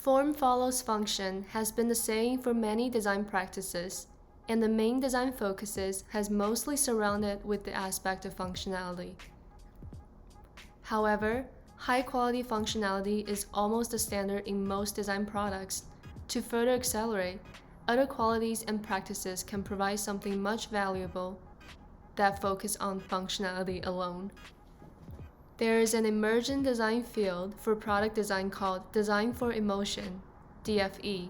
Form follows function has been the saying for many design practices, and the main design focuses has mostly surrounded with the aspect of functionality. However, high-quality functionality is almost a standard in most design products. To further accelerate, other qualities and practices can provide something much valuable that focus on functionality alone. There is an emergent design field for product design called Design for Emotion, DFE.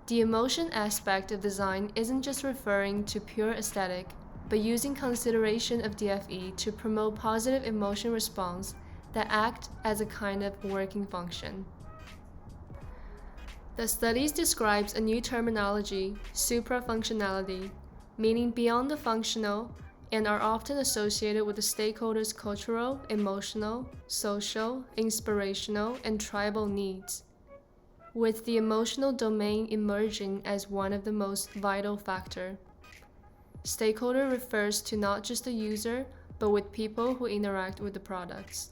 The emotion aspect of design isn't just referring to pure aesthetic, but using consideration of DFE to promote positive emotion response that act as a kind of working function. The studies describes a new terminology, suprafunctionality, meaning beyond the functional, and are often associated with the stakeholders' cultural, emotional, social, inspirational, and tribal needs, with the emotional domain emerging as one of the most vital factors. Stakeholder refers to not just the user, but with people who interact with the products.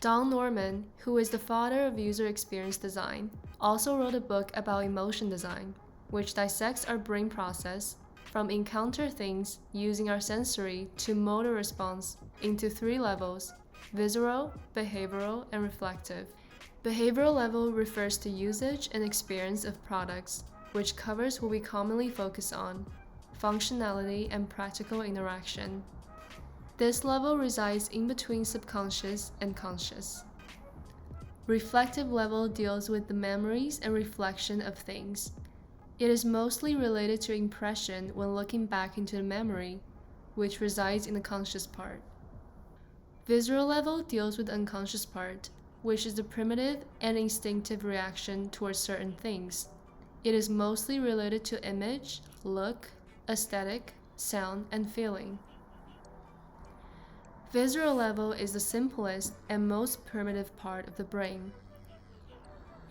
Don Norman, who is the father of user experience design, also wrote a book about emotion design, which dissects our brain process from encounter things using our sensory to motor response into 3 levels: visceral, behavioral, and reflective. Behavioral level refers to usage and experience of products, which covers what we commonly focus on: functionality and practical interaction. This level resides in between subconscious and conscious. Reflective level deals with the memories and reflection of things. It is mostly related to impression when looking back into the memory, which resides in the conscious part. Visceral level deals with the unconscious part, which is the primitive and instinctive reaction towards certain things. It is mostly related to image, look, aesthetic, sound, and feeling. Visceral level is the simplest and most primitive part of the brain.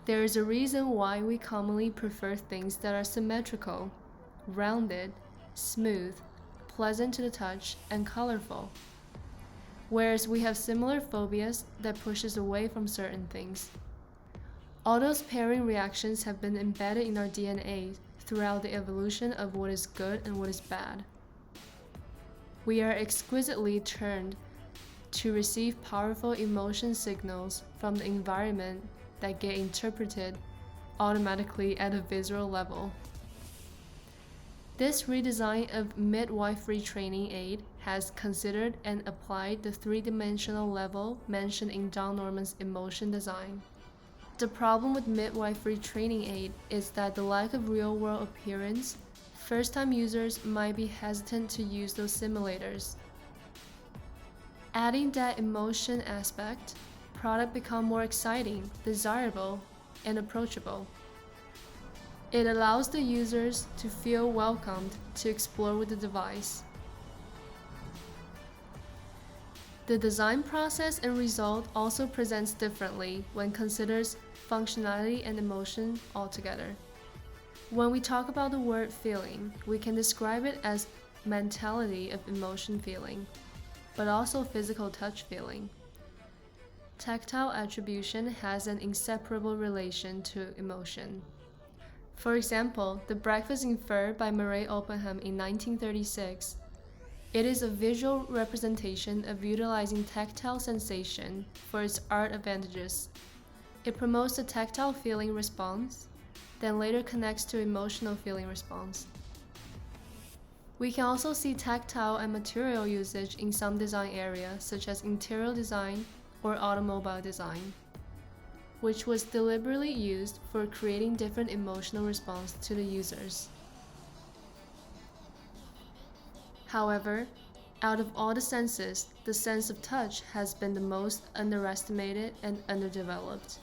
There is a reason why we commonly prefer things that are symmetrical, rounded, smooth, pleasant to the touch, and colorful, whereas we have similar phobias that push us away from certain things. All those pairing reactions have been embedded in our DNA throughout the evolution of what is good and what is bad. We are exquisitely tuned to receive powerful emotion signals from the environment that get interpreted automatically at a visceral level. This redesign of midwifery training aid has considered and applied the 3-dimensional level mentioned in Don Norman's emotion design. The problem with midwifery training aid is that the lack of real-world appearance, first-time users might be hesitant to use those simulators. Adding that emotion aspect, product become more exciting, desirable, and approachable. It allows the users to feel welcomed to explore with the device. The design process and result also presents differently when considers functionality and emotion altogether. When we talk about the word feeling, we can describe it as mentality of emotion feeling, but also physical touch feeling. Tactile attribution has an inseparable relation to emotion. For example, The Breakfast in Fur by Murray Oppenheim in 1936. It is a visual representation of utilizing tactile sensation for its art advantages. It promotes the tactile feeling response, then later connects to emotional feeling response. We can also see tactile and material usage in some design areas, such as interior design or automobile design, which was deliberately used for creating different emotional response to the users. However, out of all the senses, the sense of touch has been the most underestimated and underdeveloped.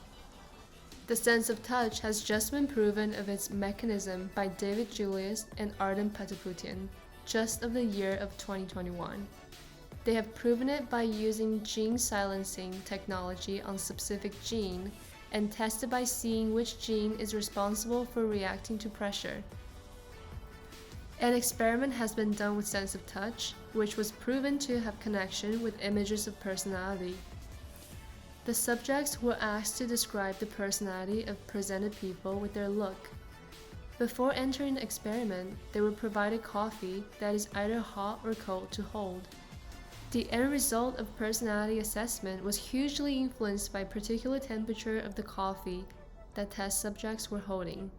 The sense of touch has just been proven of its mechanism by David Julius and Artem Pataputian, just of the year of 2021. They have proven it by using gene silencing technology on specific gene and tested by seeing which gene is responsible for reacting to pressure. An experiment has been done with sense of touch, which was proven to have connection with images of personality. The subjects were asked to describe the personality of presented people with their look. Before entering the experiment, they were provided coffee that is either hot or cold to hold. The end result of personality assessment was hugely influenced by particular temperature of the coffee that test subjects were holding.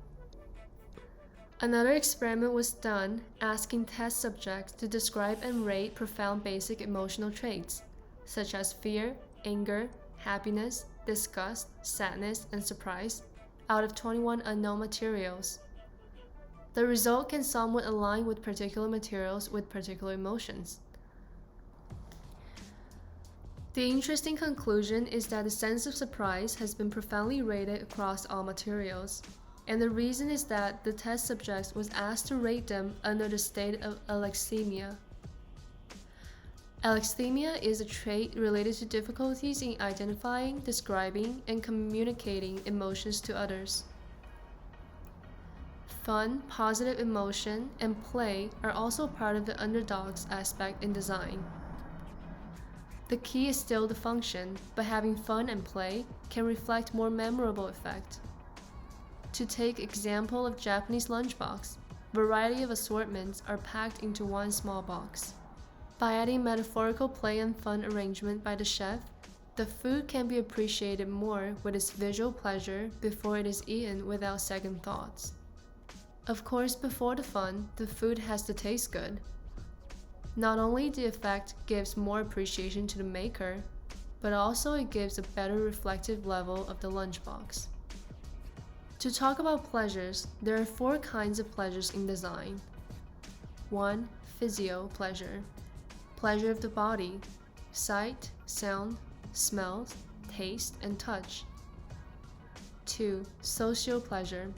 Another experiment was done asking test subjects to describe and rate profound basic emotional traits, such as fear, anger, happiness, disgust, sadness, and surprise, out of 21 unknown materials. The result can somewhat align with particular materials with particular emotions. The interesting conclusion is that the sense of surprise has been profoundly rated across all materials, and the reason is that the test subjects was asked to rate them under the state of alexithymia. Alexithymia is a trait related to difficulties in identifying, describing, and communicating emotions to others. Fun, positive emotion, and play are also part of the underdogs aspect in design. The key is still the function, but having fun and play can reflect more memorable effect. To take example of Japanese lunchbox, variety of assortments are packed into one small box. By adding metaphorical play and fun arrangement by the chef, the food can be appreciated more with its visual pleasure before it is eaten without second thoughts. Of course, before the fun, the food has to taste good. Not only the effect gives more appreciation to the maker, but also it gives a better reflective level of the lunchbox. To talk about pleasures, there are 4 kinds of pleasures in design. 1. Physio pleasure. Pleasure of the body, sight, sound, smells, taste, and touch. 2. Social pleasure.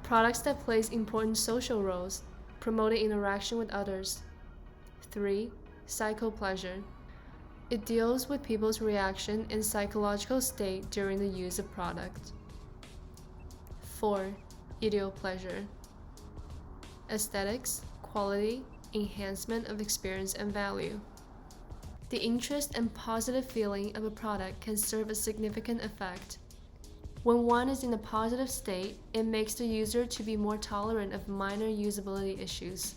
Products that plays important social roles, promoting interaction with others. 3. Psychopleasure. It deals with people's reaction and psychological state during the use of product. 4. Ideopleasure. Aesthetics, quality, enhancement of experience and value. The interest and positive feeling of a product can serve a significant effect. When one is in a positive state, it makes the user to be more tolerant of minor usability issues.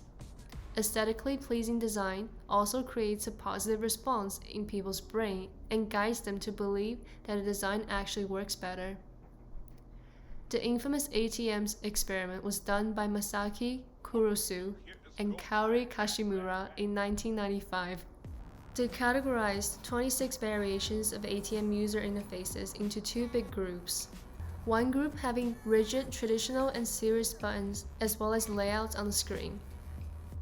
Aesthetically pleasing design also creates a positive response in people's brain and guides them to believe that a design actually works better. The infamous ATMs experiment was done by Masaki Kurosu and Kaori Kashimura in 1995. They categorized 26 variations of ATM user interfaces into 2 big groups. One group having rigid, traditional, and serious buttons as well as layouts on the screen,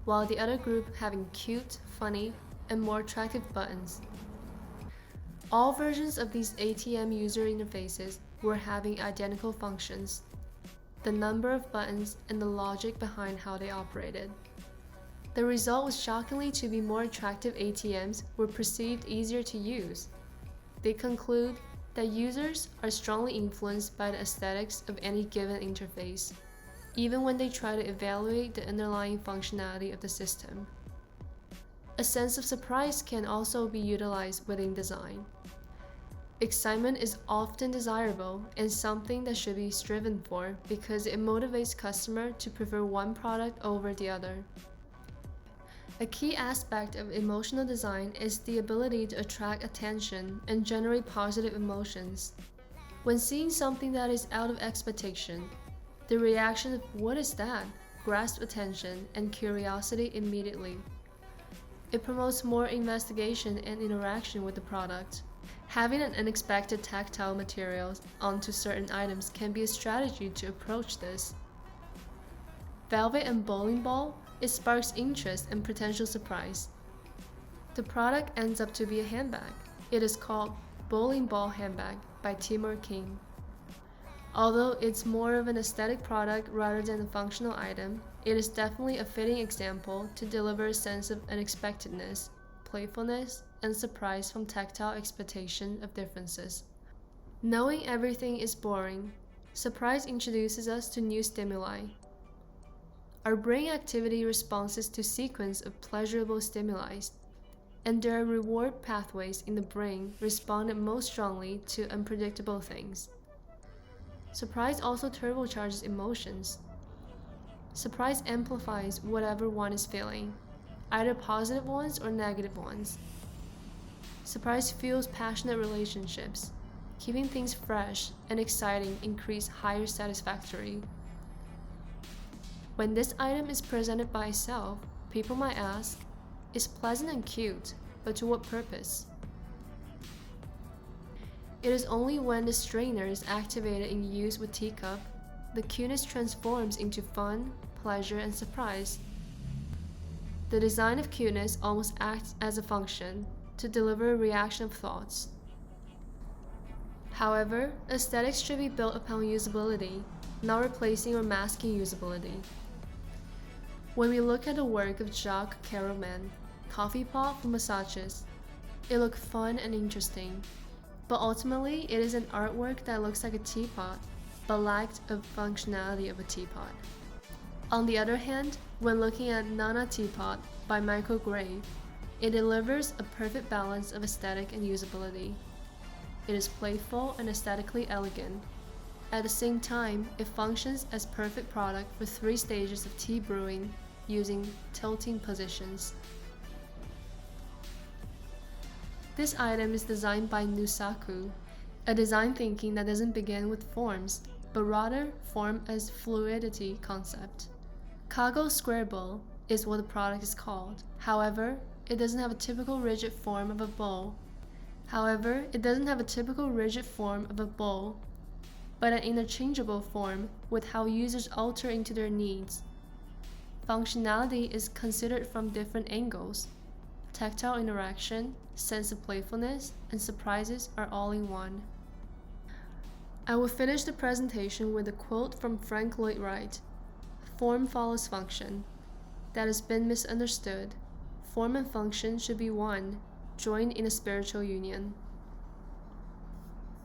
while the other group having cute, funny, and more attractive buttons. All versions of these ATM user interfaces were having identical functions, the number of buttons, and the logic behind how they operated. The result was shockingly to be more attractive ATMs were perceived easier to use. They conclude that users are strongly influenced by the aesthetics of any given interface, even when they try to evaluate the underlying functionality of the system. A sense of surprise can also be utilized within design. Excitement is often desirable and something that should be striven for because it motivates customers to prefer one product over the other. A key aspect of emotional design is the ability to attract attention and generate positive emotions. When seeing something that is out of expectation, the reaction of "what is that?" grasps attention and curiosity immediately. It promotes more investigation and interaction with the product. Having an unexpected tactile materials onto certain items can be a strategy to approach this. Velvet and bowling ball, it sparks interest and potential surprise. The product ends up to be a handbag. It is called Bowling Ball Handbag by Timur King. Although it's more of an aesthetic product rather than a functional item, it is definitely a fitting example to deliver a sense of unexpectedness, playfulness, and surprise from tactile expectation of differences. Knowing everything is boring, surprise introduces us to new stimuli. Our brain activity responds to sequence of pleasurable stimuli. and their reward pathways in the brain responded most strongly to unpredictable things. Surprise also turbocharges emotions. Surprise amplifies whatever one is feeling, either positive ones or negative ones. Surprise fuels passionate relationships, keeping things fresh and exciting increase higher satisfactory. When this item is presented by itself, people might ask, it's pleasant and cute, but to what purpose? It is only when the strainer is activated and used with teacup, the cuteness transforms into fun, pleasure, and surprise. The design of cuteness almost acts as a function to deliver a reaction of thoughts. However, aesthetics should be built upon usability, not replacing or masking usability. When we look at the work of Jacques Caroman, Coffee Pot for Massages, it looked fun and interesting, but ultimately it is an artwork that looks like a teapot, but lacked the functionality of a teapot. On the other hand, when looking at Nana Teapot by Michael Grave, it delivers a perfect balance of aesthetic and usability. It is playful and aesthetically elegant. At the same time, it functions as perfect product for 3 stages of tea brewing using tilting positions. This item is designed by Nusaku, a design thinking that doesn't begin with forms, but rather form as fluidity concept. Kago Square Bowl is what the product is called. However, it doesn't have a typical rigid form of a bowl, but an interchangeable form with how users alter into their needs. Functionality is considered from different angles. Tactile interaction, sense of playfulness, and surprises are all in one. I will finish the presentation with a quote from Frank Lloyd Wright. Form follows function. That has been misunderstood. Form and function should be one, joined in a spiritual union.